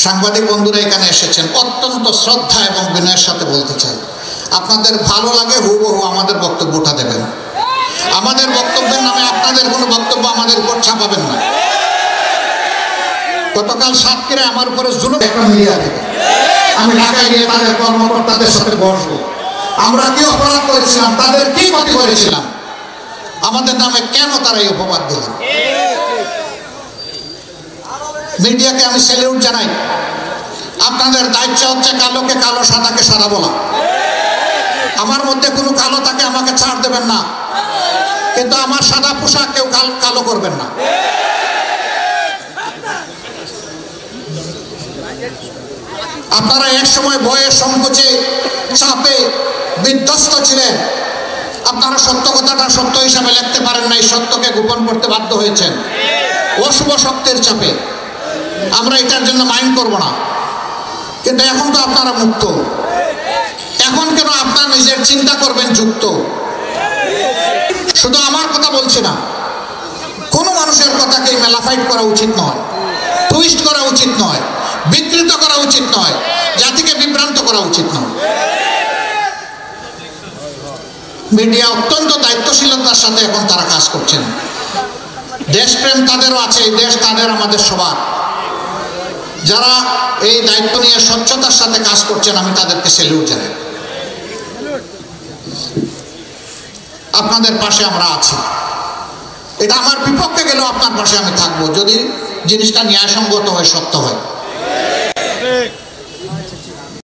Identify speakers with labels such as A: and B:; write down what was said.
A: সাংবাদিক বন্ধুরা এখানে এসেছেন, অত্যন্ত শ্রদ্ধা এবং বিনয়ের সাথে বলতে চাই, আপনাদের ভালো লাগে হুবহু আমাদের বক্তব্যটা দেবেন। আমাদের বক্তব্যের নামে আপনাদের কোনো বক্তব্য আমাদের উপর চাপাবেন না। গতকাল সাতক্ষীরায় আমার উপরে জুলুম একটা মিডিয়া থেকে, আমি ঢাকায় গিয়ে তাদের কর্মকর্তাদের সাথে বসবো, আমরা কি অপরাধ করেছিলাম, তাদের কি ক্ষতি করেছিলাম, আমাদের নামে কেন তারা এই অপবাদ দিলেন। মিডিয়াকে আমি স্যালিউট জানাই। আপনাদের দায়িত্ব হচ্ছে কালোকে কালো, সাদাকে সাদা বলা। আমার মধ্যে কোনো কালো থাকে আমাকে ছাড় দেবেন না, কিন্তু আমার সাদা পোশাক কেউ কালো করবেন না। আপনারা এক সময় ভয়ে সংকোচে চাপে বিধ্বস্ত ছিলেন, আপনারা সত্য কথাটা সত্য হিসাবে লিখতে পারেন নাই, সত্যকে গোপন করতে বাধ্য হয়েছেন অশুভ শক্তির চাপে। আমরা এটার জন্য মাইন্ড করব না, কিন্তু এখন তো আপনারা মুক্ত। এখন কেন আপনার নিজের চিন্তা করবেন যুক্ত? শুধু আমার কথা বলছি না, কোনো মানুষের কথাকে মেলাফাইট করা উচিত নয়, টুইস্ট করা উচিত নয়, বিকৃত করা উচিত নয়, জাতিকে বিভ্রান্ত করা উচিত নয়। মিডিয়া অত্যন্ত দায়িত্বশীলতার সাথে এখন তারা কাজ করছেন। দেশপ্রেম তাদেরও আছে, এই দেশ তাদের, আমাদের সবার। যারা এই দায়িত্ব নিয়ে স্বচ্ছতার সাথে কাজ করছেন, আমি তাদেরকে স্যালিউট জানাই। আপনাদের পাশে আমরা আছি। এটা আমার বিপক্ষে গেলেও আপনার পাশে আমি থাকবো, যদি জিনিসটা ন্যায়সঙ্গত হয়, সত্য হয়।